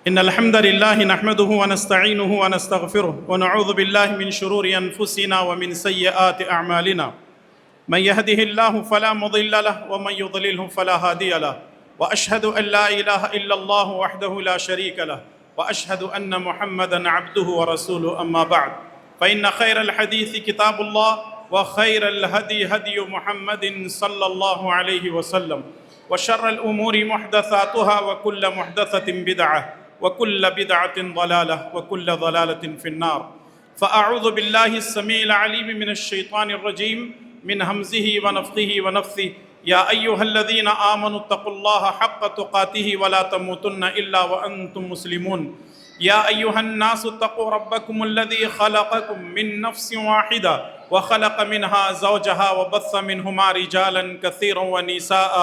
إن الحمد لله نحمده ونستعينه ونستغفره ونعوذ بالله من شرور أنفسنا ومن سيئات أعمالنا. من يهده الله فلا مضل له ومن يضلله فلا هادي له، وأشهد أن لا إله إلا الله وحده لا شريك له، وأشهد أن محمدًا عبده ورسوله. أما بعد، فإن خير الحديث كتاب الله، وخير الهدي هدي محمد صلى الله عليه وسلم، وشر الأمور محدثاتها، وكل محدثة بدعة، وكل بدعة ضلالة، وكل ضلالة في النار. فأعوذ بالله السميع العليم من الشيطان الرجيم من همزه ونفخه ونفثه. يا أيها الذين آمنوا اتقوا الله حق تقاته ولا تموتن إلا وأنتم مسلمون. يا أيها الناس اتقوا ربكم الذي خلقكم من نفس واحدة وخلق منها زوجها وبث منهما رجالا كثيرا ونساء،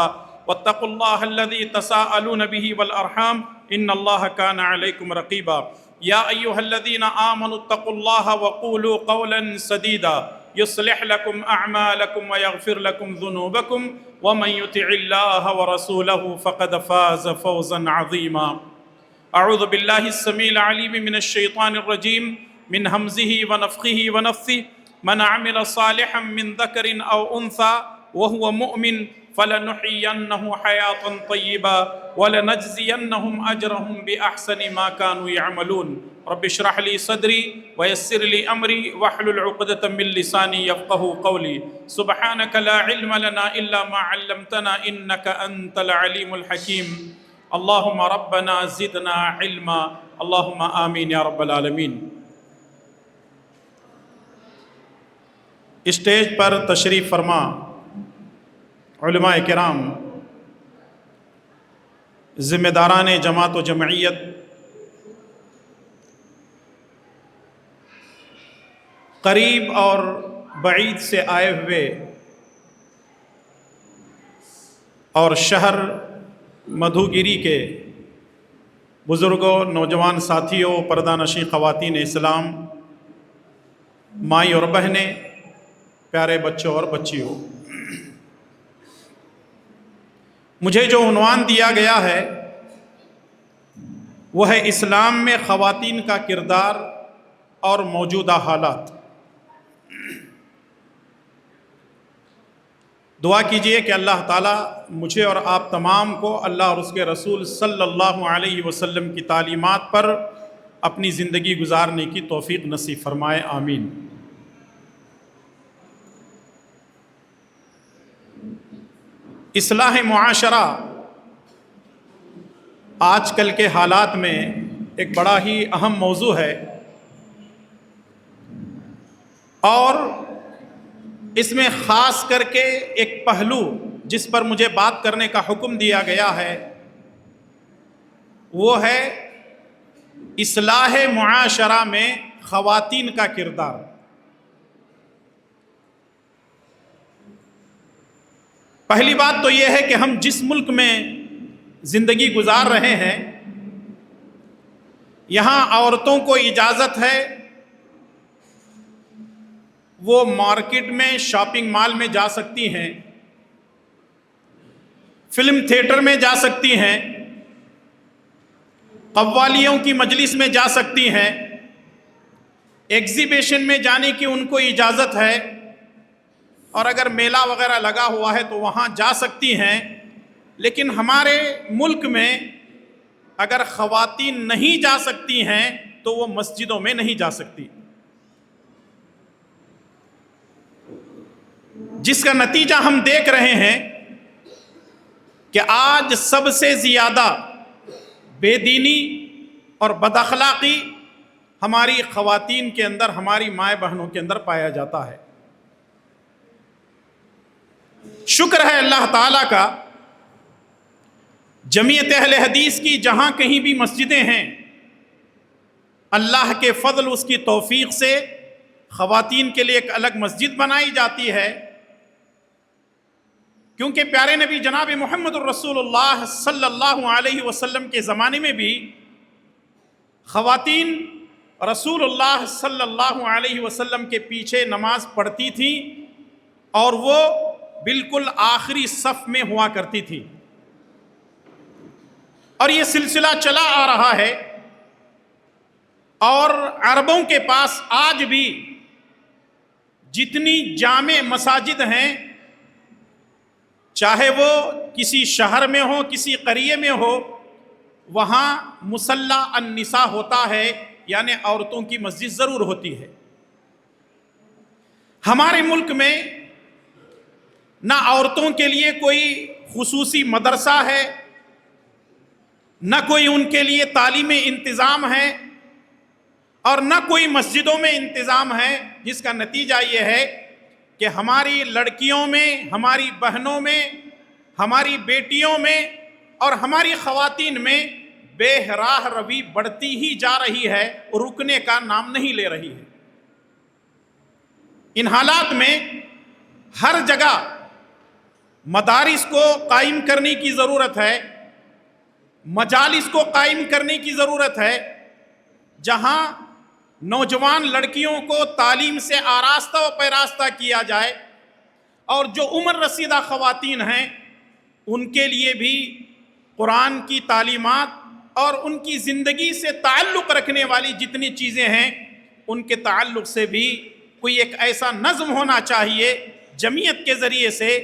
واتقوا الله الذي تساءلون به والأرحام إن الله كان عليكم رقيبا. يا أيها الذين آمنوا اتقوا الله وقولوا قولا سديدا يصلح لكم أعمالكم ويغفر لكم ذنوبكم، ومن يطع الله ورسوله فقد فاز فوزا عظيما. أعوذ بالله السميع العليم من الشيطان الرجيم من همزه ونفخه ونفثه. من عمل صالحا من ذكر أو أنثى وهو مؤمن فلنحيينه حياة طيبة ولنجزينهم أجرهم بأحسن ما كانوا يعملون. رب اشرح لي صدري ويسر لي أمري واحلل عقدة من لساني يفقهوا قولي. سبحانك لا علم لنا إلا ما علمتنا إنك أنت العليم الحكيم. اللهم ربنا زدنا علما، اللهم آمین یا رب العالمین. اسٹیج پر تشریف فرما علماء کرام، ذمہ داران جماعت و جمعیت، قریب اور بعید سے آئے ہوئے اور شہر مدھوگیری کے بزرگوں، نوجوان ساتھیوں، پردہ نشین خواتین اسلام، مائی اور بہنیں، پیارے بچوں اور بچیوں، مجھے جو عنوان دیا گیا ہے وہ ہے اسلام میں خواتین کا کردار اور موجودہ حالات. دعا کیجئے کہ اللہ تعالیٰ مجھے اور آپ تمام کو اللہ اور اس کے رسول صلی اللہ علیہ وسلم کی تعلیمات پر اپنی زندگی گزارنے کی توفیق نصیب فرمائے، آمین. اصلاح معاشرہ آج کل کے حالات میں ایک بڑا ہی اہم موضوع ہے، اور اس میں خاص کر کے ایک پہلو جس پر مجھے بات کرنے کا حکم دیا گیا ہے وہ ہے اصلاح معاشرہ میں خواتین کا کردار. پہلی بات تو یہ ہے کہ ہم جس ملک میں زندگی گزار رہے ہیں یہاں عورتوں کو اجازت ہے وہ مارکیٹ میں، شاپنگ مال میں جا سکتی ہیں، فلم تھیٹر میں جا سکتی ہیں، قوالیوں کی مجلس میں جا سکتی ہیں، ایگزیبیشن میں جانے کی ان کو اجازت ہے، اور اگر میلہ وغیرہ لگا ہوا ہے تو وہاں جا سکتی ہیں. لیکن ہمارے ملک میں اگر خواتین نہیں جا سکتی ہیں تو وہ مسجدوں میں نہیں جا سکتی، جس کا نتیجہ ہم دیکھ رہے ہیں کہ آج سب سے زیادہ بے دینی اور بد اخلاقی ہماری خواتین کے اندر، ہماری مائیں بہنوں کے اندر پایا جاتا ہے. شکر ہے اللہ تعالیٰ کا، جمعیت اہل حدیث کی جہاں کہیں بھی مسجدیں ہیں، اللہ کے فضل، اس کی توفیق سے خواتین کے لیے ایک الگ مسجد بنائی جاتی ہے، کیونکہ پیارے نبی جناب محمد الرسول اللہ صلی اللہ علیہ وسلم کے زمانے میں بھی خواتین رسول اللہ صلی اللہ علیہ وسلم کے پیچھے نماز پڑھتی تھیں، اور وہ بالکل آخری صف میں ہوا کرتی تھی. اور یہ سلسلہ چلا آ رہا ہے اور عربوں کے پاس آج بھی جتنی جامع مساجد ہیں، چاہے وہ کسی شہر میں ہو کسی قریے میں ہو، وہاں مصلی النساء ہوتا ہے، یعنی عورتوں کی مسجد ضرور ہوتی ہے۔ ہمارے ملک میں نہ عورتوں کے لیے کوئی خصوصی مدرسہ ہے، نہ کوئی ان کے لیے تعلیمی انتظام ہے، اور نہ کوئی مسجدوں میں انتظام ہے، جس کا نتیجہ یہ ہے کہ ہماری لڑکیوں میں، ہماری بہنوں میں، ہماری بیٹیوں میں اور ہماری خواتین میں بے راہ روی بڑھتی ہی جا رہی ہے، رکنے کا نام نہیں لے رہی ہے۔ ان حالات میں ہر جگہ مدارس کو قائم کرنے کی ضرورت ہے، مجالس کو قائم کرنے کی ضرورت ہے، جہاں نوجوان لڑکیوں کو تعلیم سے آراستہ و پیراستہ کیا جائے، اور جو عمر رسیدہ خواتین ہیں ان کے لیے بھی قرآن کی تعلیمات اور ان کی زندگی سے تعلق رکھنے والی جتنی چیزیں ہیں ان کے تعلق سے بھی کوئی ایک ایسا نظم ہونا چاہیے جمعیت کے ذریعے سے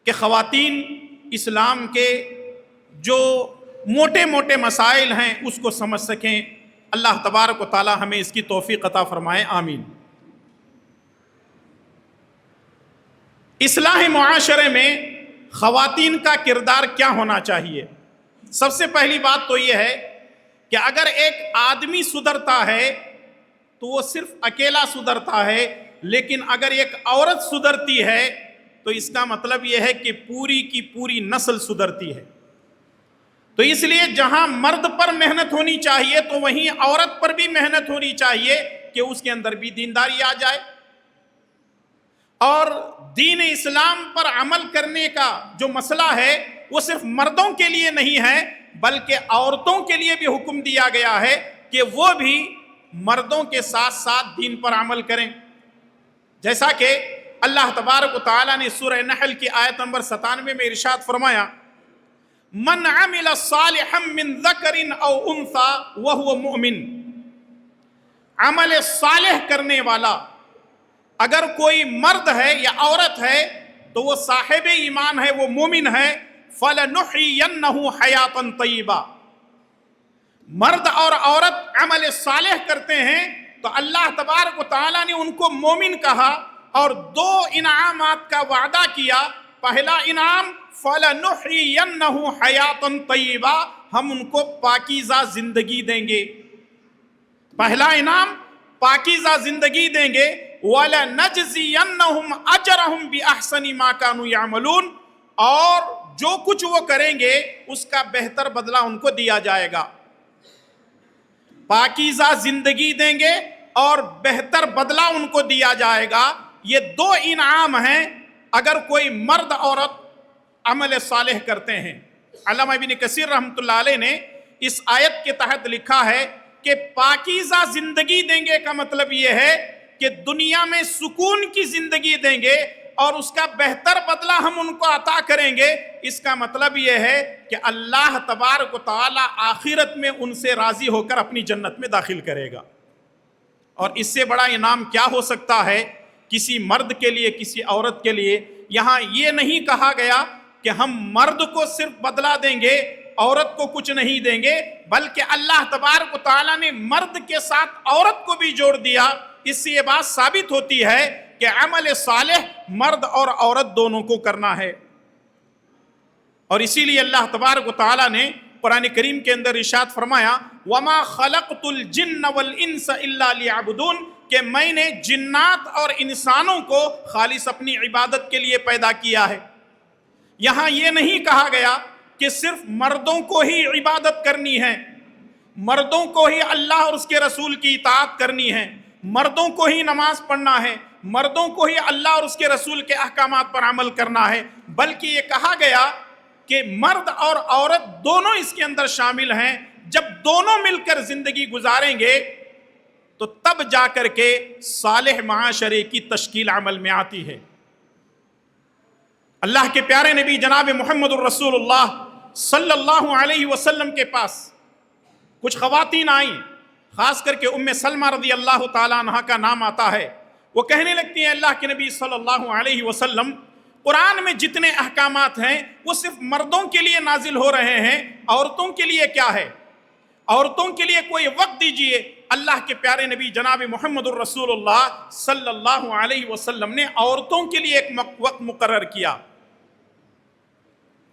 کہ خواتین اسلام کے جو موٹے موٹے مسائل ہیں اس کو سمجھ سکیں۔ اللہ تبارک و تعالی ہمیں اس کی توفیق عطا فرمائے، آمین۔ اصلاح معاشرے میں خواتین کا کردار کیا ہونا چاہیے؟ سب سے پہلی بات تو یہ ہے کہ اگر ایک آدمی سدھرتا ہے تو وہ صرف اکیلا سدھرتا ہے، لیکن اگر ایک عورت سدھرتی ہے تو اس کا مطلب یہ ہے کہ پوری کی پوری نسل سدھرتی ہے۔ تو اس لیے جہاں مرد پر محنت ہونی چاہیے تو وہیں عورت پر بھی محنت ہونی چاہیے کہ اس کے اندر بھی دینداری آ جائے، اور دین اسلام پر عمل کرنے کا جو مسئلہ ہے وہ صرف مردوں کے لیے نہیں ہے بلکہ عورتوں کے لیے بھی حکم دیا گیا ہے کہ وہ بھی مردوں کے ساتھ ساتھ دین پر عمل کریں۔ جیسا کہ اللہ تبارک و تعالیٰ نے سورہ نحل کی آیت نمبر 97 میں ارشاد فرمایا، من عمل صالحا من ذکر او انثى وهو مؤمن، عمل صالح کرنے والا اگر کوئی مرد ہے یا عورت ہے تو وہ صاحب ایمان ہے، وہ مومن ہے، فَلَنُحْيِيَنَّهُ حَيَاةً طَيِّبَةً۔ مرد اور عورت عمل صالح کرتے ہیں تو اللہ تبارک و تعالیٰ نے ان کو مومن کہا اور دو انعامات کا وعدہ کیا۔ پہلا انعام فَلَنُحْيِيَنَّهُ حَيَاةً طَيِّبَةً، ہم ان کو پاکیزہ زندگی دیں گے۔ پہلا انعام پاکیزہ زندگی دیں گے، وَلَنَجْزِيَنَّهُمْ أَجْرَهُمْ بِأَحْسَنِ مَا كَانُوا يَعْمَلُونَ، اور جو کچھ وہ کریں گے اس کا بہتر بدلہ ان کو دیا جائے گا۔ پاکیزہ زندگی دیں گے اور بہتر بدلہ ان کو دیا جائے گا، یہ دو انعام ہیں اگر کوئی مرد عورت عمل صالح کرتے ہیں۔ علامہ ابن کثیر رحمۃ اللہ علیہ نے اس آیت کے تحت لکھا ہے کہ پاکیزہ زندگی دیں گے کا مطلب یہ ہے کہ دنیا میں سکون کی زندگی دیں گے اور اس کا بہتر بدلہ ہم ان کو عطا کریں گے۔ اس کا مطلب یہ ہے کہ اللہ تبارک و تعالی آخرت میں ان سے راضی ہو کر اپنی جنت میں داخل کرے گا۔ اور اس سے بڑا انعام کیا ہو سکتا ہے کسی مرد کے لیے، کسی عورت کے لیے؟ یہاں یہ نہیں کہا گیا کہ ہم مرد کو صرف بدلہ دیں گے، عورت کو کچھ نہیں دیں گے، بلکہ اللہ تبارک و تعالیٰ نے مرد کے ساتھ عورت کو بھی جوڑ دیا۔ اس سے یہ بات ثابت ہوتی ہے کہ عمل صالح مرد اور عورت دونوں کو کرنا ہے۔ اور اسی لیے اللہ تبارک و تعالیٰ نے قرآن کریم کے اندر ارشاد فرمایا، وَمَا خَلَقْتُ الْجِنَّ وَالْإِنسَ إِلَّا لِيَعْبُدُونَ، کہ میں نے جنات اور انسانوں کو خالص اپنی عبادت کے لیے پیدا کیا ہے۔ یہاں یہ نہیں کہا گیا کہ صرف مردوں کو ہی عبادت کرنی ہے، مردوں کو ہی اللہ اور اس کے رسول کی اطاعت کرنی ہے، مردوں کو ہی نماز پڑھنا ہے، مردوں کو ہی اللہ اور اس کے رسول کے احکامات پر عمل کرنا ہے، بلکہ یہ کہا گیا کہ مرد اور عورت دونوں اس کے اندر شامل ہیں۔ جب دونوں مل کر زندگی گزاریں گے تو تب جا کر کے صالح معاشرے کی تشکیل عمل میں آتی ہے۔ اللہ کے پیارے نبی جناب محمد الرسول اللہ صلی اللہ علیہ وسلم کے پاس کچھ خواتین آئیں، خاص کر کے ام سلمہ رضی اللہ تعالیٰ عنہ کا نام آتا ہے. وہ کہنے لگتی ہیں اللہ کے نبی صلی اللہ علیہ وسلم، قرآن میں جتنے احکامات ہیں وہ صرف مردوں کے لیے نازل ہو رہے ہیں، عورتوں کے لیے کیا ہے؟ عورتوں کے لیے کوئی وقت دیجئے. اللہ کے پیارے نبی جناب محمد الرسول اللہ صلی اللہ علیہ وسلم نے عورتوں کے لیے ایک وقت مقرر کیا.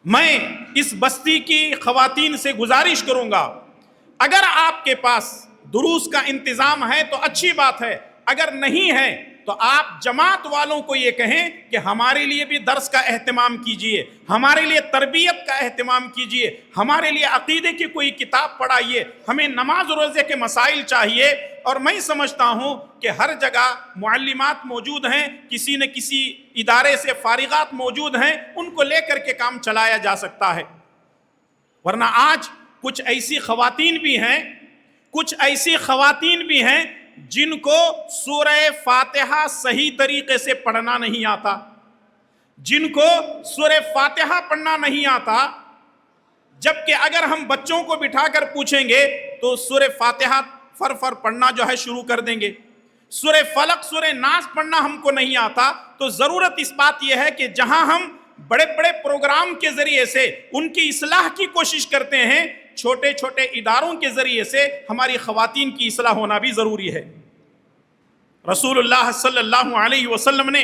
میں اس بستی کی خواتین سے گزارش کروں گا، اگر آپ کے پاس دروس کا انتظام ہے تو اچھی بات ہے، اگر نہیں ہے تو آپ جماعت والوں کو یہ کہیں کہ ہمارے لیے بھی درس کا اہتمام کیجئے، ہمارے لیے تربیت کا اہتمام کیجئے، ہمارے لیے عقیدے کی کوئی کتاب پڑھائیے، ہمیں نماز روزے کے مسائل چاہیے. اور میں سمجھتا ہوں کہ ہر جگہ معلمات موجود ہیں، کسی نہ کسی ادارے سے فارغات موجود ہیں، ان کو لے کر کے کام چلایا جا سکتا ہے. ورنہ آج کچھ ایسی خواتین بھی ہیں جن کو سورہ فاتحہ صحیح طریقے سے پڑھنا نہیں آتا، جن کو سورہ فاتحہ پڑھنا نہیں آتا، جبکہ اگر ہم بچوں کو بٹھا کر پوچھیں گے تو سورہ فاتحہ فر پڑھنا جو ہے شروع کر دیں گے. سورہ فلق سورہ ناس پڑھنا ہم کو نہیں آتا. تو ضرورت اس بات یہ ہے کہ جہاں ہم بڑے بڑے پروگرام کے ذریعے سے ان کی اصلاح کی کوشش کرتے ہیں، چھوٹے چھوٹے اداروں کے ذریعے سے ہماری خواتین کی اصلاح ہونا بھی ضروری ہے. رسول اللہ صلی اللہ علیہ وسلم نے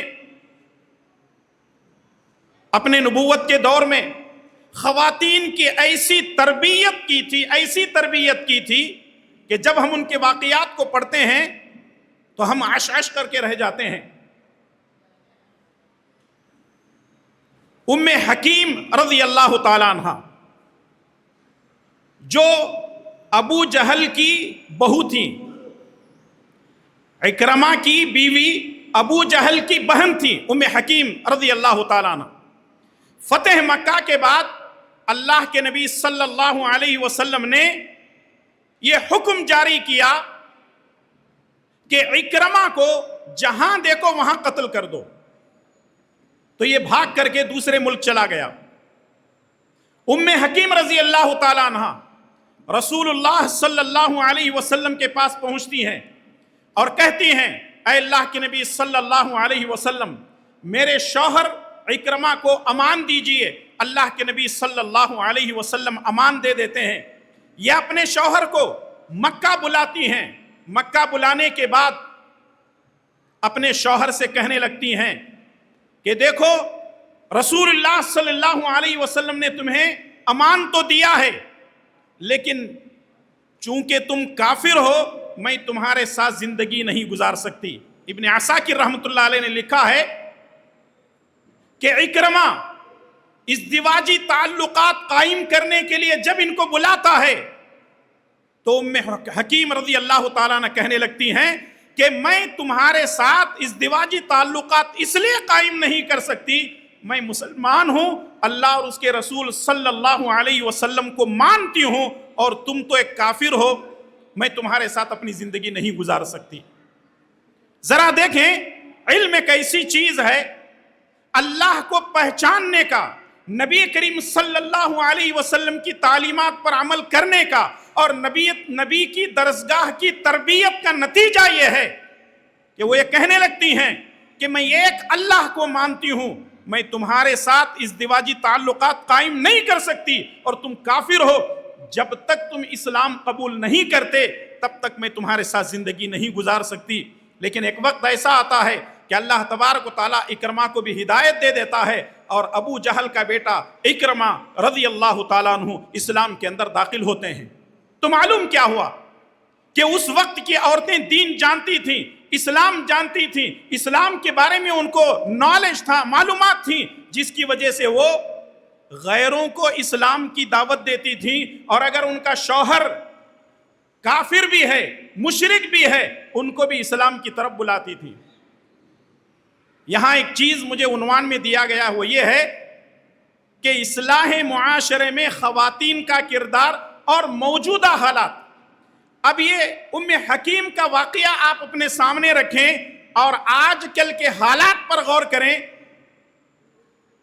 اپنے نبوت کے دور میں خواتین کی ایسی تربیت کی تھی کہ جب ہم ان کے واقعات کو پڑھتے ہیں تو ہم عش کر کے رہ جاتے ہیں. ام حکیم رضی اللہ تعالیٰ عنہ جو ابو جہل کی بہو تھی، اکرمہ کی بیوی، ابو جہل کی بہن تھی ام حکیم رضی اللہ تعالیٰ عنہ. فتح مکہ کے بعد اللہ کے نبی صلی اللہ علیہ وسلم نے یہ حکم جاری کیا کہ اکرمہ کو جہاں دیکھو وہاں قتل کر دو. تو یہ بھاگ کر کے دوسرے ملک چلا گیا. ام حکیم رضی اللہ تعالیٰ عنہ رسول اللہ صلی اللہ علیہ وسلم کے پاس پہنچتی ہیں اور کہتی ہیں اے اللہ کے نبی صلی اللہ علیہ وسلم، میرے شوہر اکرمہ کو امان دیجئے. اللہ کے نبی صلی اللہ علیہ وسلم امان دے دیتے ہیں. یہ اپنے شوہر کو مکہ بلاتی ہیں. مکہ بلانے کے بعد اپنے شوہر سے کہنے لگتی ہیں کہ دیکھو رسول اللہ صلی اللہ علیہ وسلم نے تمہیں امان تو دیا ہے، لیکن چونکہ تم کافر ہو میں تمہارے ساتھ زندگی نہیں گزار سکتی. ابن عساکر رحمۃ اللہ علیہ نے لکھا ہے کہ اکرمہ ازدواجی تعلقات قائم کرنے کے لیے جب ان کو بلاتا ہے تو ام حکیم رضی اللہ تعالیٰ نے کہنے لگتی ہیں کہ میں تمہارے ساتھ ازدواجی تعلقات اس لیے قائم نہیں کر سکتی، میں مسلمان ہوں، اللہ اور اس کے رسول صلی اللہ علیہ وسلم کو مانتی ہوں، اور تم تو ایک کافر ہو، میں تمہارے ساتھ اپنی زندگی نہیں گزار سکتی. ذرا دیکھیں علم ایک ایسی چیز ہے، اللہ کو پہچاننے کا، نبی کریم صلی اللہ علیہ وسلم کی تعلیمات پر عمل کرنے کا، اور نبی کی درسگاہ کی تربیت کا نتیجہ یہ ہے کہ وہ یہ کہنے لگتی ہیں کہ میں ایک اللہ کو مانتی ہوں، میں تمہارے ساتھ ازدواجی تعلقات قائم نہیں کر سکتی، اور تم کافر ہو، جب تک تم اسلام قبول نہیں کرتے تب تک میں تمہارے ساتھ زندگی نہیں گزار سکتی. لیکن ایک وقت ایسا آتا ہے کہ اللہ تبارک و تعالیٰ اکرمہ کو بھی ہدایت دے دیتا ہے، اور ابو جہل کا بیٹا اکرمہ رضی اللہ تعالیٰ عنہ اسلام کے اندر داخل ہوتے ہیں. تو معلوم کیا ہوا کہ اس وقت کی عورتیں دین جانتی تھیں، اسلام جانتی تھیں، اسلام کے بارے میں ان کو نالج تھا، معلومات تھیں، جس کی وجہ سے وہ غیروں کو اسلام کی دعوت دیتی تھیں. اور اگر ان کا شوہر کافر بھی ہے، مشرک بھی ہے، ان کو بھی اسلام کی طرف بلاتی تھی. یہاں ایک چیز مجھے عنوان میں دیا گیا وہ یہ ہے کہ اصلاح معاشرے میں خواتین کا کردار اور موجودہ حالات. اب یہ ام حکیم کا واقعہ آپ اپنے سامنے رکھیں اور آج کل کے حالات پر غور کریں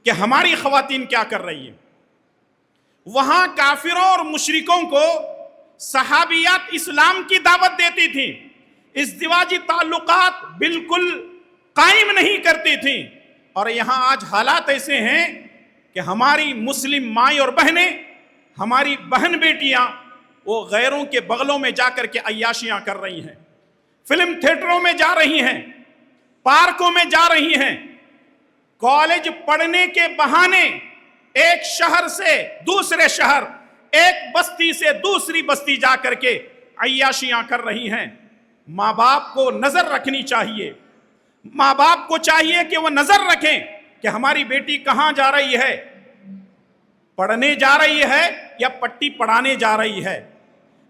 کہ ہماری خواتین کیا کر رہی ہیں. وہاں کافروں اور مشرکوں کو صحابیات اسلام کی دعوت دیتی تھیں، ازدواجی تعلقات بالکل قائم نہیں کرتی تھیں، اور یہاں آج حالات ایسے ہیں کہ ہماری مسلم مائیں اور بہنیں، ہماری بہن بیٹیاں، وہ غیروں کے بغلوں میں جا کر کے عیاشیاں کر رہی ہیں، فلم تھیٹروں میں جا رہی ہیں، پارکوں میں جا رہی ہیں، کالج پڑھنے کے بہانے ایک شہر سے دوسرے شہر، ایک بستی سے دوسری بستی جا کر کے عیاشیاں کر رہی ہیں۔ ماں باپ کو نظر رکھنی چاہیے، ماں باپ کو چاہیے کہ وہ نظر رکھیں کہ ہماری بیٹی کہاں جا رہی ہے، پڑھنے جا رہی ہے یا پٹی پڑھانے جا رہی ہے،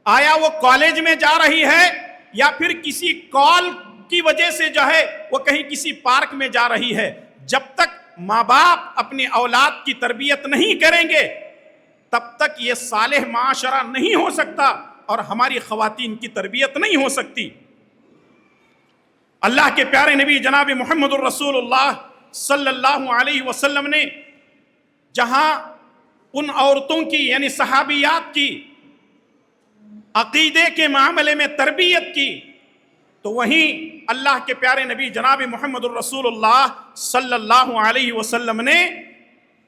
آیا وہ کالج میں جا رہی ہے یا پھر کسی کال کی وجہ سے جو ہے وہ کہیں کسی پارک میں جا رہی ہے۔ جب تک ماں باپ اپنی اولاد کی تربیت نہیں کریں گے تب تک یہ صالح معاشرہ نہیں ہو سکتا اور ہماری خواتین کی تربیت نہیں ہو سکتی۔ اللہ کے پیارے نبی جناب محمد الرسول اللہ صلی اللہ علیہ وسلم نے جہاں ان عورتوں کی یعنی صحابیات کی عقیدے کے معاملے میں تربیت کی، تو وہیں اللہ کے پیارے نبی جناب محمد الرسول اللہ صلی اللہ علیہ وسلم نے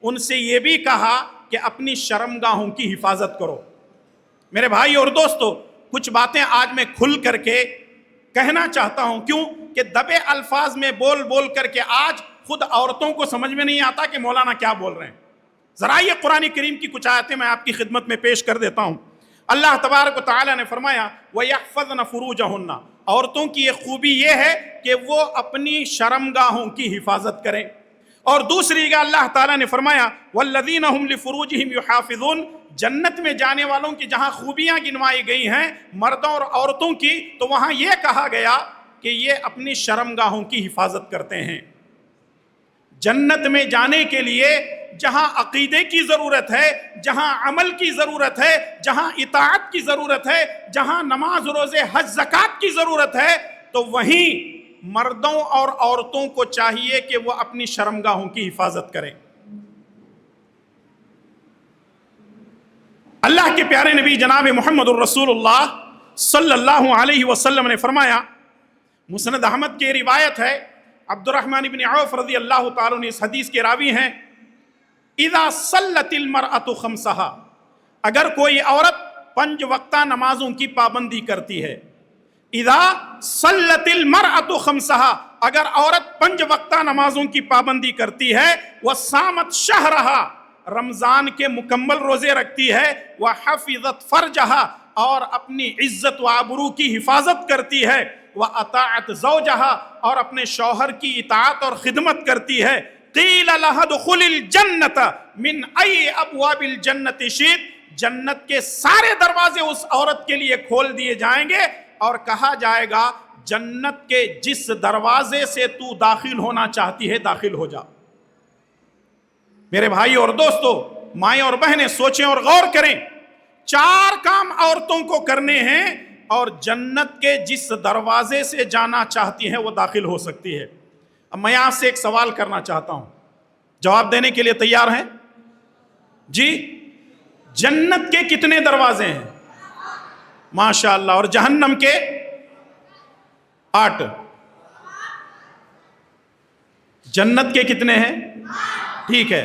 ان سے یہ بھی کہا کہ اپنی شرمگاہوں کی حفاظت کرو۔ میرے بھائی اور دوستو، کچھ باتیں آج میں کھل کر کے کہنا چاہتا ہوں، کیوں کہ دبے الفاظ میں بول بول کر کے آج خود عورتوں کو سمجھ میں نہیں آتا کہ مولانا کیا بول رہے ہیں۔ ذرا یہ قرآن کریم کی کچھ آیتیں میں آپ کی خدمت میں پیش کر دیتا ہوں۔ اللہ تبارک و تعالی نے فرمایا وَيَحْفَظْنَ فُرُوجَهُنَّ، عورتوں کی ایک خوبی یہ ہے کہ وہ اپنی شرمگاہوں کی حفاظت کریں، اور دوسری کا اللہ تعالیٰ نے فرمایا وَالَّذِينَ هُمْ لِفُرُوجِهِمْ يُحَافِظُونَ، جنت میں جانے والوں کی جہاں خوبیاں گنوائی گئی ہیں مردوں اور عورتوں کی، تو وہاں یہ کہا گیا کہ یہ اپنی شرمگاہوں کی حفاظت کرتے ہیں۔ جنت میں جانے کے لیے جہاں عقیدے کی ضرورت ہے، جہاں عمل کی ضرورت ہے، جہاں اطاعت کی ضرورت ہے، جہاں نماز روزے حج زکوٰۃ کی ضرورت ہے، تو وہیں مردوں اور عورتوں کو چاہیے کہ وہ اپنی شرمگاہوں کی حفاظت کریں۔ اللہ کے پیارے نبی جناب محمد الرسول اللہ صلی اللہ علیہ وسلم نے فرمایا، مسند احمد کی روایت ہے، عبد الرحمن بن عوف رضی اللہ تعالیٰ عنہ اس حدیث کے راوی ہیں، اذا صلت المرأة خمسها، اگر کوئی عورت 5 وقتہ نمازوں کی پابندی کرتی ہے، اذا صلت المرأة خمسها، اگر عورت 5 وقتہ نمازوں کی پابندی کرتی ہے، وصامت شہرها، رمضان کے مکمل روزے رکھتی ہے، وحفظت فرجها، اور اپنی عزت و آبرو کی حفاظت کرتی ہے، وَأَطَاعَتْ زَوْجَهَا، اور اپنے شوہر کی اطاعت اور خدمت کرتی ہے، قِيلَ لَهَا ادْخُلِ الْجَنَّةَ مِنْ أَيِّ أَبْوَابِ الْجَنَّةِ شِئْتَ، جنت کے سارے دروازے اس عورت کے لیے کھول دیے جائیں گے اور کہا جائے گا جنت کے جس دروازے سے تو داخل ہونا چاہتی ہے داخل ہو جا۔ میرے بھائی اور دوستو، مائیں اور بہنیں سوچیں اور غور کریں، 4 کام عورتوں کو کرنے ہیں اور جنت کے جس دروازے سے جانا چاہتی ہیں وہ داخل ہو سکتی ہے۔ اب میں آپ سے ایک سوال کرنا چاہتا ہوں، جواب دینے کے لیے تیار ہیں؟ جی، جنت کے کتنے دروازے ہیں؟ ماشاءاللہ، اور جہنم کے 8۔ جنت کے کتنے ہیں؟ ٹھیک ہے،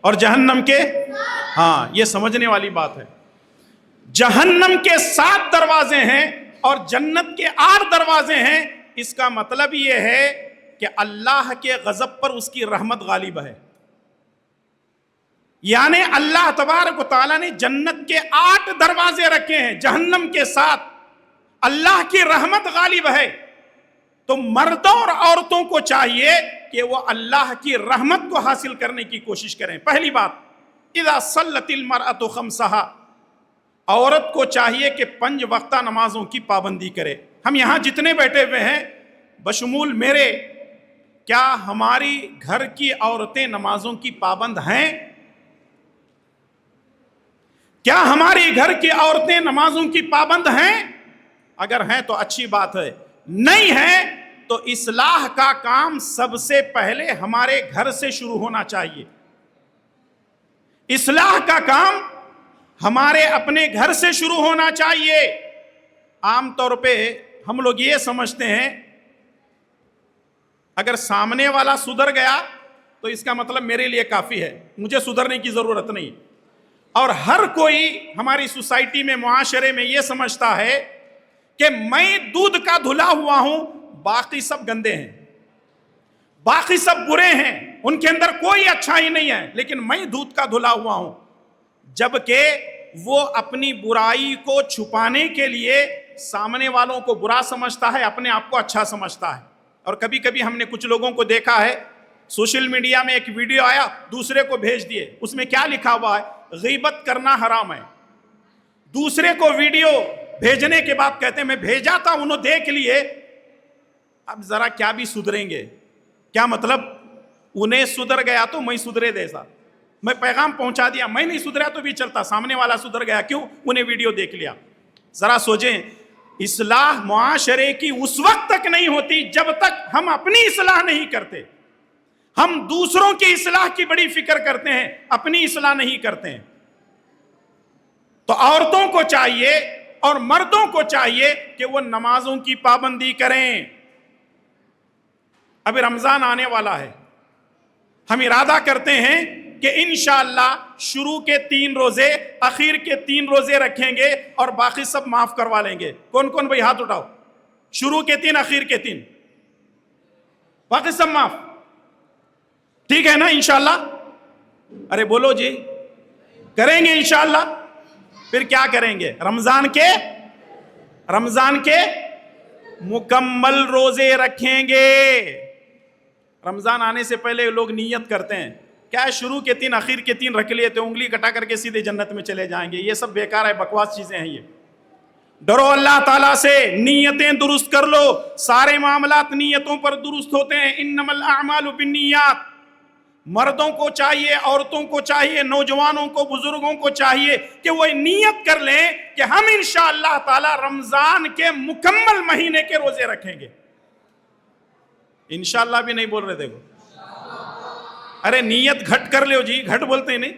اور جہنم کے؟ ہاں، یہ سمجھنے والی بات ہے۔ جہنم کے 7 دروازے ہیں اور جنت کے 8 دروازے ہیں، اس کا مطلب یہ ہے کہ اللہ کے غضب پر اس کی رحمت غالب ہے۔ یعنی اللہ تبارک و تعالیٰ نے جنت کے 8 دروازے رکھے ہیں، جہنم کے 7، اللہ کی رحمت غالب ہے۔ تو مردوں اور عورتوں کو چاہیے کہ وہ اللہ کی رحمت کو حاصل کرنے کی کوشش کریں۔ پہلی بات، اذا صلت المرأة خمسها، عورت کو چاہیے کہ 5 وقتہ نمازوں کی پابندی کرے۔ ہم یہاں جتنے بیٹھے ہوئے ہیں بشمول میرے، کیا ہماری گھر کی عورتیں نمازوں کی پابند ہیں؟ کیا ہماری گھر کی عورتیں نمازوں کی پابند ہیں؟ اگر ہیں تو اچھی بات ہے، نہیں ہیں تو اصلاح کا کام سب سے پہلے ہمارے گھر سے شروع ہونا چاہیے۔ اصلاح کا کام ہمارے اپنے گھر سے شروع ہونا چاہیے۔ عام طور پہ ہم لوگ یہ سمجھتے ہیں اگر سامنے والا سدھر گیا تو اس کا مطلب میرے لیے کافی ہے، مجھے سدھرنے کی ضرورت نہیں۔ اور ہر کوئی ہماری سوسائٹی میں، معاشرے میں یہ سمجھتا ہے کہ میں دودھ کا دھلا ہوا ہوں، باقی سب گندے ہیں، باقی سب برے ہیں، ان کے اندر کوئی اچھائی نہیں ہے، لیکن میں دودھ کا دھلا ہوا ہوں۔ جبکہ وہ اپنی برائی کو چھپانے کے لیے سامنے والوں کو برا سمجھتا ہے، اپنے آپ کو اچھا سمجھتا ہے۔ اور کبھی کبھی ہم نے کچھ لوگوں کو دیکھا ہے، سوشل میڈیا میں ایک ویڈیو آیا، دوسرے کو بھیج دیے، اس میں کیا لکھا ہوا ہے؟ غیبت کرنا حرام ہے۔ دوسرے کو ویڈیو بھیجنے کے بعد کہتے ہیں میں بھیجا تھا، انہوں دیکھ لیے، اب ذرا کیا بھی سدھریں گے؟ کیا مطلب؟ انہیں سدھر گیا تو میں سدھرے دیسا، میں پیغام پہنچا دیا، میں نہیں سدھرا تو بھی چلتا، سامنے والا سدھر گیا، کیوں؟ انہیں ویڈیو دیکھ لیا۔ ذرا سوچیں، اصلاح معاشرے کی اس وقت تک نہیں ہوتی جب تک ہم اپنی اصلاح نہیں کرتے۔ ہم دوسروں کی اصلاح کی بڑی فکر کرتے ہیں، اپنی اصلاح نہیں کرتے ہیں۔ تو عورتوں کو چاہیے اور مردوں کو چاہیے کہ وہ نمازوں کی پابندی کریں۔ ابھی رمضان آنے والا ہے، ہم ارادہ کرتے ہیں کہ انشاءاللہ شروع کے 3 روزے، اخیر کے 3 روزے رکھیں گے اور باقی سب معاف کروا لیں گے۔ کون کون بھائی ہاتھ اٹھاؤ؟ شروع کے 3، اخیر کے 3، باقی سب معاف، ٹھیک ہے نا انشاءاللہ؟ ارے بولو جی، کریں گے انشاءاللہ؟ پھر کیا کریں گے؟ رمضان کے مکمل روزے رکھیں گے۔ رمضان آنے سے پہلے لوگ نیت کرتے ہیں، کیا ہے شروع کے 3 اخیر کے 3 رکھ لیے تو انگلی کٹا کر کے سیدھے جنت میں چلے جائیں گے۔ یہ سب بیکار ہے، بکواس چیزیں ہیں یہ۔ ڈرو اللہ تعالیٰ سے، نیتیں درست کر لو، سارے معاملات نیتوں پر درست ہوتے ہیں۔ انما الاعمال بالنیات۔ مردوں کو چاہیے، عورتوں کو چاہیے، نوجوانوں کو، بزرگوں کو چاہیے کہ وہ نیت کر لیں کہ ہم انشاءاللہ تعالی رمضان کے مکمل مہینے کے روزے رکھیں گے۔ انشاءاللہ بھی نہیں بول رہے، دیکھو، ارے نیت گھٹ کر لو جی، گھٹ بولتے نہیں،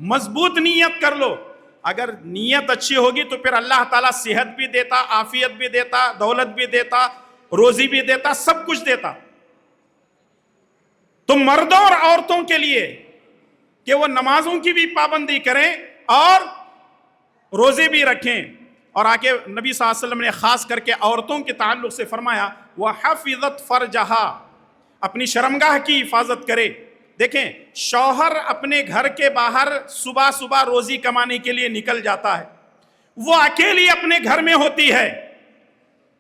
مضبوط نیت کر لو۔ اگر نیت اچھی ہوگی تو پھر اللہ تعالیٰ صحت بھی دیتا، عافیت بھی دیتا، دولت بھی دیتا، روزی بھی دیتا، سب کچھ دیتا۔ تو مردوں اور عورتوں کے لیے کہ وہ نمازوں کی بھی پابندی کریں اور روزے بھی رکھیں۔ اور آگے نبی صلی اللہ علیہ وسلم نے خاص کر کے عورتوں کے تعلق سے فرمایا وَحَفِظَتْ فَرْجَهَا، اپنی شرمگاہ کی حفاظت کرے۔ دیکھیں، شوہر اپنے گھر کے باہر صبح صبح روزی کمانے کے لیے نکل جاتا ہے، وہ اکیلی اپنے گھر میں ہوتی ہے،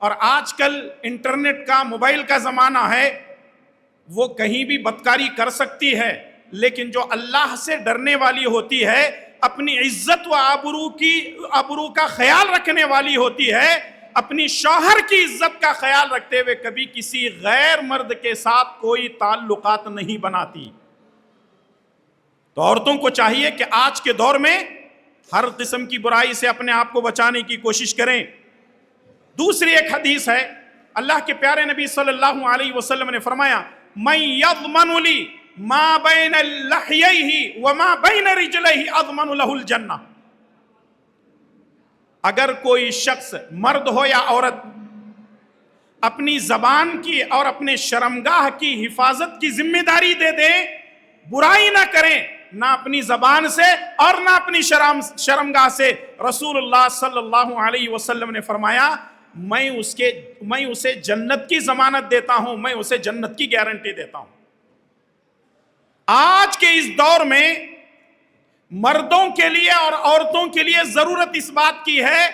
اور آج کل انٹرنیٹ کا، موبائل کا زمانہ ہے، وہ کہیں بھی بدکاری کر سکتی ہے، لیکن جو اللہ سے ڈرنے والی ہوتی ہے، اپنی عزت و آبرو کا خیال رکھنے والی ہوتی ہے، اپنی شوہر کی عزت کا خیال رکھتے ہوئے کبھی کسی غیر مرد کے ساتھ کوئی تعلقات نہیں بناتی۔ تو عورتوں کو چاہیے کہ آج کے دور میں ہر قسم کی برائی سے اپنے آپ کو بچانے کی کوشش کریں۔ دوسری ایک حدیث ہے، اللہ کے پیارے نبی صلی اللہ علیہ وسلم نے فرمایا مَن يَضْمَنُ لِي مَا بَيْنَ لَحْيَيْهِ وَمَا بَيْنَ رِجْلَيْهِ أَضْمَنُ لَهُ الْجَنَّةِ۔ اگر کوئی شخص، مرد ہو یا عورت، اپنی زبان کی اور اپنے شرمگاہ کی حفاظت کی ذمہ داری دے دیں، برائی نہ کریں، نہ اپنی زبان سے اور نہ اپنی شرمگاہ سے، رسول اللہ صلی اللہ علیہ وسلم نے فرمایا میں اسے جنت کی ضمانت دیتا ہوں، میں اسے جنت کی گارنٹی دیتا ہوں۔ آج کے اس دور میں مردوں کے لیے اور عورتوں کے لیے ضرورت اس بات کی ہے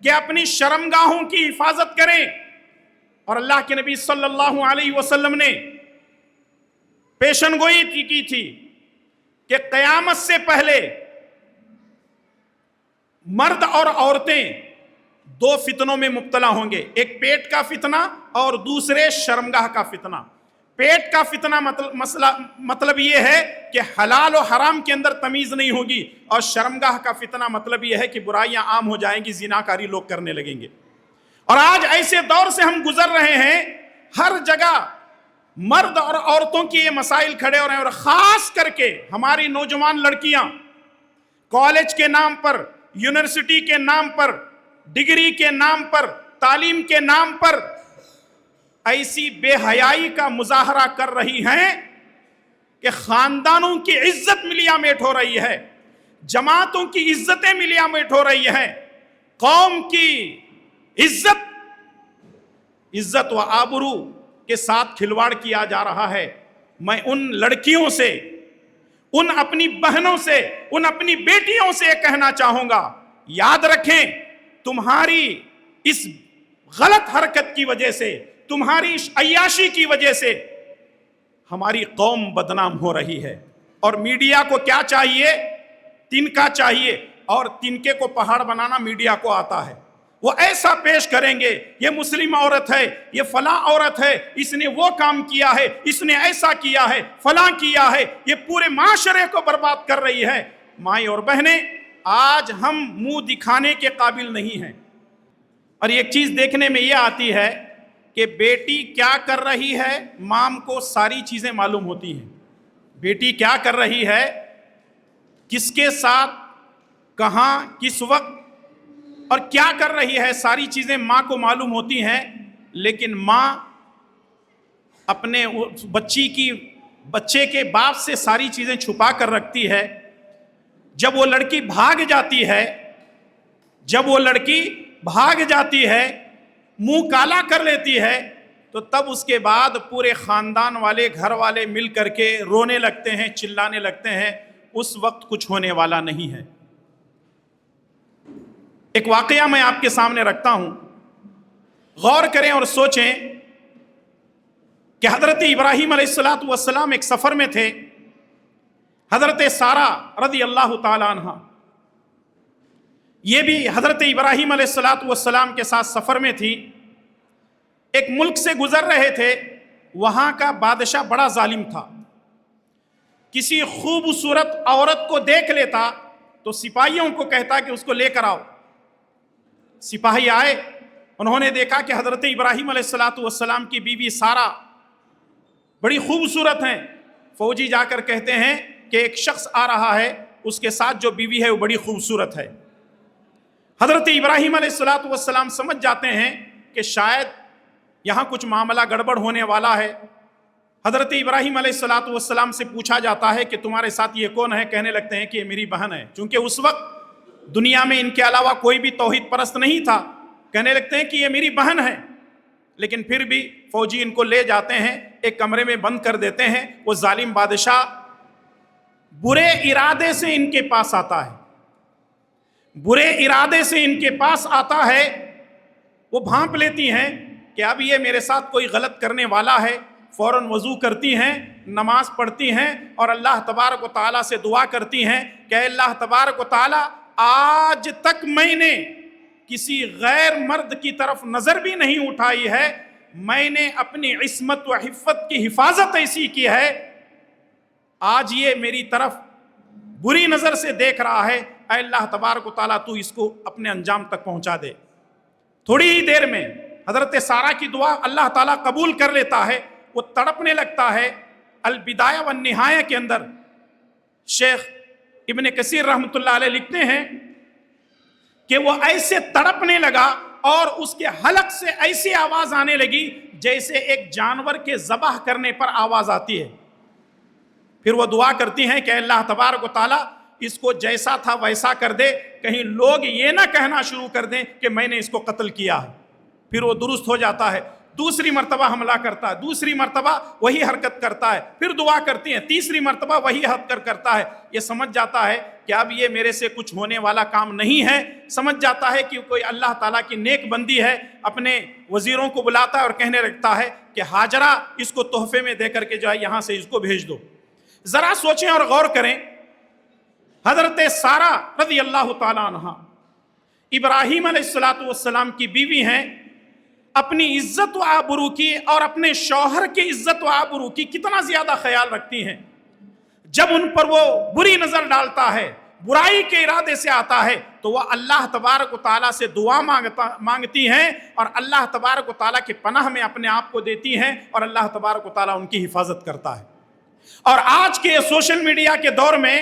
کہ اپنی شرمگاہوں کی حفاظت کریں، اور اللہ کے نبی صلی اللہ علیہ وسلم نے پیشن گوئی کی تھی کہ قیامت سے پہلے مرد اور عورتیں 2 فتنوں میں مبتلا ہوں گے، ایک پیٹ کا فتنہ اور دوسرے شرمگاہ کا فتنہ۔ پیٹ کا فتنہ مطلب یہ ہے کہ حلال و حرام کے اندر تمیز نہیں ہوگی، اور شرمگاہ کا فتنہ مطلب یہ ہے کہ برائیاں عام ہو جائیں گی، زناکاری لوگ کرنے لگیں گے۔ اور آج ایسے دور سے ہم گزر رہے ہیں، ہر جگہ مرد اور عورتوں کی یہ مسائل کھڑے ہو رہے ہیں، اور خاص کر کے ہماری نوجوان لڑکیاں کالج کے نام پر، یونیورسٹی کے نام پر، ڈگری کے نام پر، تعلیم کے نام پر ایسی بے حیائی کا مظاہرہ کر رہی ہیں کہ خاندانوں کی عزت ملیا میٹ ہو رہی ہے، جماعتوں کی عزتیں ملیا میٹ ہو رہی ہیں، قوم کی عزت و آبرو کے ساتھ کھلواڑ کیا جا رہا ہے۔ میں ان لڑکیوں سے، ان اپنی بہنوں سے، ان اپنی بیٹیوں سے کہنا چاہوں گا، یاد رکھیں تمہاری اس غلط حرکت کی وجہ سے، تمہاری اس عیاشی کی وجہ سے ہماری قوم بدنام ہو رہی ہے۔ اور میڈیا کو کیا چاہیے؟ تنکا چاہیے، اور تنکے کو پہاڑ بنانا میڈیا کو آتا ہے۔ وہ ایسا پیش کریں گے، یہ مسلم عورت ہے، یہ فلاں عورت ہے، اس نے وہ کام کیا ہے، اس نے ایسا کیا ہے، فلاں کیا ہے، یہ پورے معاشرے کو برباد کر رہی ہے۔ مائیں اور بہنیں، آج ہم منہ دکھانے کے قابل نہیں ہیں۔ اور ایک چیز دیکھنے میں یہ آتی ہے کہ بیٹی کیا کر رہی ہے، ماں کو ساری چیزیں معلوم ہوتی ہیں۔ بیٹی کیا کر رہی ہے، کس کے ساتھ، کہاں، کس وقت اور کیا کر رہی ہے، ساری چیزیں ماں کو معلوم ہوتی ہیں، لیکن ماں اپنے بچے کے باپ سے ساری چیزیں چھپا کر رکھتی ہے۔ جب وہ لڑکی بھاگ جاتی ہے، منہ کالا کر لیتی ہے، تو تب اس کے بعد پورے خاندان والے، گھر والے مل کر کے رونے لگتے ہیں، چلانے لگتے ہیں۔ اس وقت کچھ ہونے والا نہیں ہے۔ ایک واقعہ میں آپ کے سامنے رکھتا ہوں، غور کریں اور سوچیں کہ حضرت ابراہیم علیہ السلام ایک سفر میں تھے۔ حضرت سارہ رضی اللہ تعالی عنہ یہ بھی حضرت ابراہیم علیہ السلام کے ساتھ سفر میں تھی۔ ایک ملک سے گزر رہے تھے، وہاں کا بادشاہ بڑا ظالم تھا۔ کسی خوبصورت عورت کو دیکھ لیتا تو سپاہیوں کو کہتا کہ اس کو لے کر آؤ۔ سپاہی آئے، انہوں نے دیکھا کہ حضرت ابراہیم علیہ السلام کی بیوی سارہ بڑی خوبصورت ہیں۔ فوجی جا کر کہتے ہیں کہ ایک شخص آ رہا ہے، اس کے ساتھ جو بیوی ہے وہ بڑی خوبصورت ہے۔ حضرت ابراہیم علیہ السلام سمجھ جاتے ہیں کہ شاید یہاں کچھ معاملہ گڑبڑ ہونے والا ہے۔ حضرت ابراہیم علیہ السلام سے پوچھا جاتا ہے کہ تمہارے ساتھ یہ کون ہے؟ کہنے لگتے ہیں کہ یہ میری بہن ہے، چونکہ اس وقت دنیا میں ان کے علاوہ کوئی بھی توحید پرست نہیں تھا۔ کہنے لگتے ہیں کہ یہ میری بہن ہے، لیکن پھر بھی فوجی ان کو لے جاتے ہیں، ایک کمرے میں بند کر دیتے ہیں۔ وہ ظالم بادشاہ برے ارادے سے ان کے پاس آتا ہے، وہ بھانپ لیتی ہیں کہ اب یہ میرے ساتھ کوئی غلط کرنے والا ہے۔ فوراً وضو کرتی ہیں، نماز پڑھتی ہیں اور اللہ تبارک و تعالیٰ سے دعا کرتی ہیں کہ اے اللہ تبارک و تعالیٰ، آج تک میں نے کسی غیر مرد کی طرف نظر بھی نہیں اٹھائی ہے، میں نے اپنی عصمت و عفت کی حفاظت ایسی کی ہے، آج یہ میری طرف بری نظر سے دیکھ رہا ہے، اے اللہ تبارک و تعالیٰ تو اس کو اپنے انجام تک پہنچا دے۔ تھوڑی ہی دیر میں حضرت سارہ کی دعا اللہ تعالیٰ قبول کر لیتا ہے، وہ تڑپنے لگتا ہے۔ البدایہ والنہایہ کے اندر شیخ ابن کثیر رحمۃ اللہ علیہ لکھتے ہیں کہ وہ ایسے تڑپنے لگا اور اس کے حلق سے ایسی آواز آنے لگی جیسے ایک جانور کے ذبح کرنے پر آواز آتی ہے۔ پھر وہ دعا کرتی ہیں کہ اللہ تبارک و تعالیٰ اس کو جیسا تھا ویسا کر دے، کہیں لوگ یہ نہ کہنا شروع کر دیں کہ میں نے اس کو قتل کیا ہے۔ پھر وہ درست ہو جاتا ہے، دوسری مرتبہ حملہ کرتا ہے، دوسری مرتبہ وہی حرکت کرتا ہے، پھر دعا کرتی ہیں، تیسری مرتبہ وہی حرکت کرتا ہے۔ یہ سمجھ جاتا ہے کہ اب یہ میرے سے کچھ ہونے والا کام نہیں ہے، سمجھ جاتا ہے کہ کوئی اللہ تعالیٰ کی نیک بندی ہے۔ اپنے وزیروں کو بلاتا ہے اور کہنے لگتا ہے کہ ہاجرہ اس کو تحفے میں دے کر کے جو ہے یہاں سے اس کو بھیج دو۔ ذرا سوچیں اور غور کریں، حضرت سارہ رضی اللہ تعالیٰ عنہ ابراہیم علیہ السلام کی بیوی ہیں، اپنی عزت و آبرو کی اور اپنے شوہر کی عزت و آبرو کی کتنا زیادہ خیال رکھتی ہیں۔ جب ان پر وہ بری نظر ڈالتا ہے، برائی کے ارادے سے آتا ہے، تو وہ اللہ تبارک و تعالیٰ سے دعا مانگتی ہیں اور اللہ تبارک و تعالیٰ کے پناہ میں اپنے آپ کو دیتی ہیں اور اللہ تبارک و تعالیٰ ان کی حفاظت کرتا ہے۔ اور آج کے سوشل میڈیا کے دور میں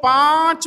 5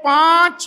5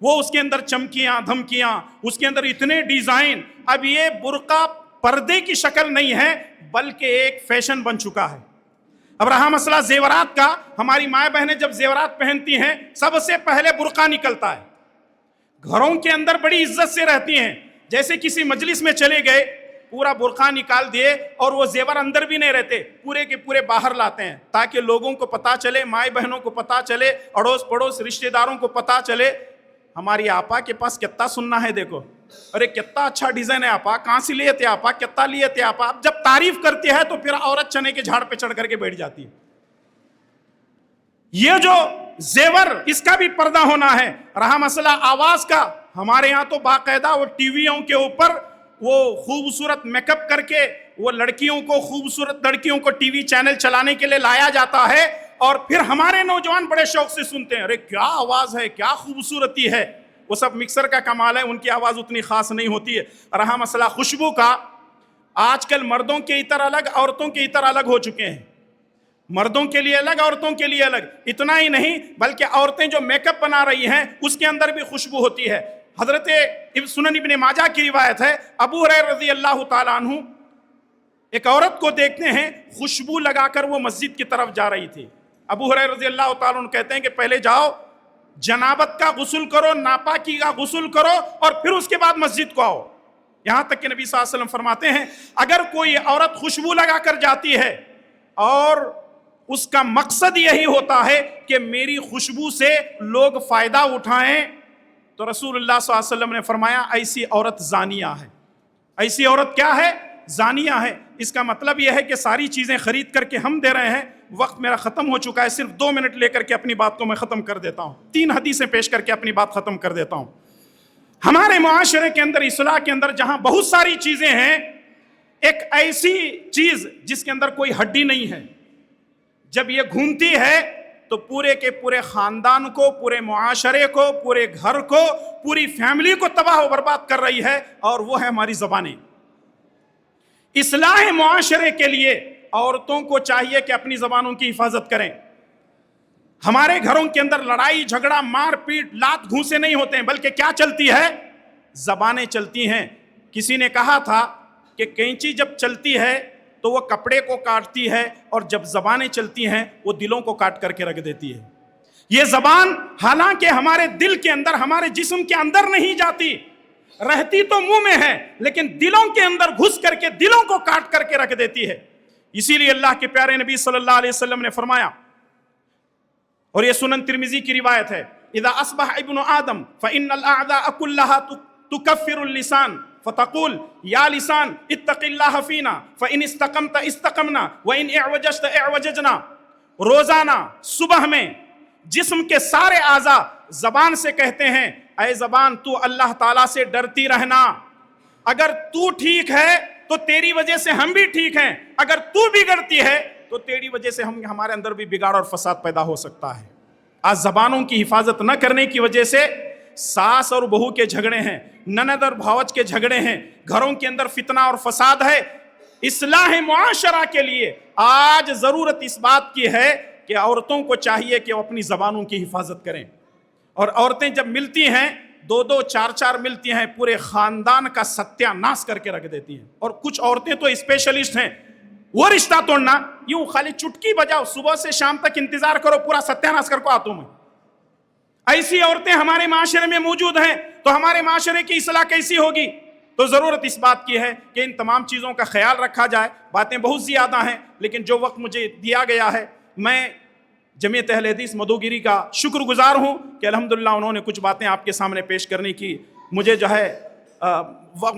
وہ اس کے اندر چمکیاں دھمکیاں، اس کے اندر اتنے ڈیزائن. اب یہ برقع پردے کی شکل نہیں ہے بلکہ ایک فیشن بن چکا ہے. اب رہا مسئلہ زیورات کا، ہماری مائیں بہنیں جب زیورات پہنتی ہیں سب سے پہلے برقع نکلتا ہے. گھروں کے اندر بڑی عزت سے رہتی ہیں، جیسے کسی مجلس میں چلے گئے پورا برقع نکال دیے اور وہ زیور اندر بھی نہیں رہتے، پورے کے پورے باہر لاتے ہیں تاکہ لوگوں کو پتا چلے، مائیں بہنوں کو پتا چلے، اڑوس پڑوس رشتہ داروں کو پتا چلے ہماری آپا کے پاس کتنا سننا ہے. دیکھو ارے کتنا اچھا ڈیزائن ہے آپا، کہاں سے لیے تھے آپا، کتنا لیے تھے آپا. اب جب تعریف کرتی ہے تو پھر عورت چنے کے جھاڑ پہ چڑھ کر کے بیٹھ جاتی ہے. یہ جو زیور اس کا بھی پردہ ہونا ہے. رہا مسئلہ آواز کا، ہمارے ہاں تو باقاعدہ وہ ٹی ویوں کے اوپر وہ خوبصورت میک اپ کر کے وہ لڑکیوں کو، خوبصورت لڑکیوں کو ٹی وی چینل چلانے کے لیے لایا جاتا ہے اور پھر ہمارے نوجوان بڑے شوق سے سنتے ہیں. ارے کیا آواز ہے، کیا خوبصورتی ہے. وہ سب مکسر کا کمال ہے، ان کی آواز اتنی خاص نہیں ہوتی ہے. رہا مسئلہ خوشبو کا، آج کل مردوں کے عطر الگ، عورتوں کے عطر الگ ہو چکے ہیں. مردوں کے لیے الگ، عورتوں کے لیے الگ. اتنا ہی نہیں بلکہ عورتیں جو میک اپ بنا رہی ہیں اس کے اندر بھی خوشبو ہوتی ہے. حضرت سنن ابن ماجہ کی روایت ہے، ابو ہریرہ رضی اللہ تعالیٰ عنہ ایک عورت کو دیکھتے ہیں خوشبو لگا کر وہ مسجد کی طرف جا رہی تھی. ابو ہریرہ رضی اللہ تعالیٰ عنہ کہتے ہیں کہ پہلے جاؤ جنابت کا غسل کرو، ناپاکی کا غسل کرو اور پھر اس کے بعد مسجد کو آؤ. یہاں تک کہ نبی صلی اللہ علیہ وسلم فرماتے ہیں اگر کوئی عورت خوشبو لگا کر جاتی ہے اور اس کا مقصد یہی ہوتا ہے کہ میری خوشبو سے لوگ فائدہ اٹھائیں، تو رسول اللہ صلی اللہ علیہ وسلم نے فرمایا ایسی عورت زانیہ ہے. ایسی عورت کیا ہے؟ زانیہ ہے. اس کا مطلب یہ ہے کہ ساری چیزیں خرید کر کے ہم دے رہے ہیں. وقت میرا ختم ہو چکا ہے، صرف 2 منٹ لے کر کے اپنی بات کو میں ختم کر دیتا ہوں. 3 حدیثیں پیش کر کے اپنی بات ختم کر دیتا ہوں. ہمارے معاشرے کے اندر، اصلاح کے اندر جہاں بہت ساری چیزیں ہیں، ایک ایسی چیز جس کے اندر کوئی ہڈی نہیں ہے، جب یہ گھومتی ہے تو پورے کے پورے خاندان کو، پورے معاشرے کو، پورے گھر کو، پوری فیملی کو تباہ و برباد کر رہی ہے، اور وہ ہے ہماری زبانیں. اصلاح معاشرے کے لیے عورتوں کو چاہیے کہ اپنی زبانوں کی حفاظت کریں. ہمارے گھروں کے اندر لڑائی جھگڑا مار پیٹ لات گھونسے نہیں ہوتے ہیں، بلکہ کیا چلتی ہے؟ زبانیں چلتی ہیں. کسی نے کہا تھا کہ کینچی جب چلتی ہے تو وہ کپڑے کو کاٹتی ہے اور جب زبانیں چلتی ہیں وہ دلوں کو کاٹ کر کے رکھ دیتی ہے. یہ زبان حالانکہ ہمارے دل کے اندر، ہمارے جسم کے اندر نہیں جاتی، رہتی تو منہ میں ہے لیکن دلوں کے اندر گھس کر کے دلوں کو کاٹ کر کے رکھ دیتی ہے. اسی لیے اللہ کے پیارے نبی صلی اللہ علیہ وسلم نے فرمایا، اور یہ سنن ترمذی کی روایت ہے، اذا اصبح ابن آدم فإن الأعداء كلها تكفر اللسان فتقول یا لسان اتق اللہ فینا فإن استقمت استقمنا وإن اعوججت اعوججنا. روزانہ صبح میں جسم کے سارے اعضاء زبان سے کہتے ہیں اے زبان تو اللہ تعالیٰ سے ڈرتی رہنا، اگر تو ٹھیک ہے تو تیری وجہ سے ہم بھی ٹھیک ہیں، اگر تو بگڑتی ہے تو تیری وجہ سے ہمارے اندر بھی بگاڑ اور فساد پیدا ہو سکتا ہے. آج زبانوں کی حفاظت نہ کرنے کی وجہ سے ساس اور بہو کے جھگڑے ہیں، نند اور بھاوج کے جھگڑے ہیں، گھروں کے اندر فتنہ اور فساد ہے. اصلاح معاشرہ کے لیے آج ضرورت اس بات کی ہے کہ عورتوں کو چاہیے کہ وہ اپنی زبانوں کی حفاظت کریں. اور عورتیں جب ملتی ہیں 2-2 4-4 ملتی ہیں، پورے خاندان کا ستیہ ناش کر کے رکھ دیتی ہیں. اور کچھ عورتیں تو اسپیشلسٹ ہیں، وہ رشتہ توڑنا یوں خالی چٹکی بجاؤ، صبح سے شام تک انتظار کرو، پورا ستیہ ناش کر کو آتا ہوں میں. ایسی عورتیں ہمارے معاشرے میں موجود ہیں، تو ہمارے معاشرے کی اصلاح کیسی ہوگی؟ تو ضرورت اس بات کی ہے کہ ان تمام چیزوں کا خیال رکھا جائے. باتیں بہت زیادہ ہیں لیکن جو وقت مجھے دیا گیا ہے، میں جمعیت اہل حدیث مدوگیری کا شکر گزار ہوں کہ الحمدللہ انہوں نے کچھ باتیں آپ کے سامنے پیش کرنے کی مجھے جو ہے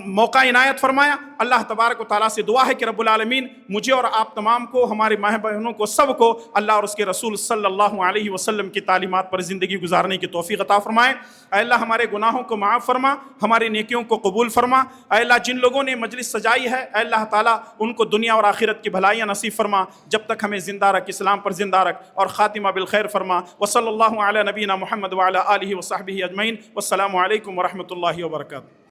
موقع عنایت فرمایا. اللہ تبارک و تعالیٰ سے دعا ہے کہ رب العالمین مجھے اور آپ تمام کو، ہمارے ماں بہنوں کو، سب کو اللہ اور اس کے رسول صلی اللہ علیہ وسلم کی تعلیمات پر زندگی گزارنے کی توفیق عطا فرمائے. اے اللہ ہمارے گناہوں کو معاف فرما، ہماری نیکیوں کو قبول فرما. اے اللہ جن لوگوں نے مجلس سجائی ہے، اے اللہ تعالیٰ ان کو دنیا اور آخرت کی بھلائیاں نصیب فرما. جب تک ہمیں زندہ رکھ، اسلام پر زندہ رکھ اور خاتمہ بالخیر فرما. وصلی اللہ علی نبینا محمد وعلی آلہ وصحبہ اجمعین. والسلام علیکم ورحمۃ اللہ وبرکاتہ.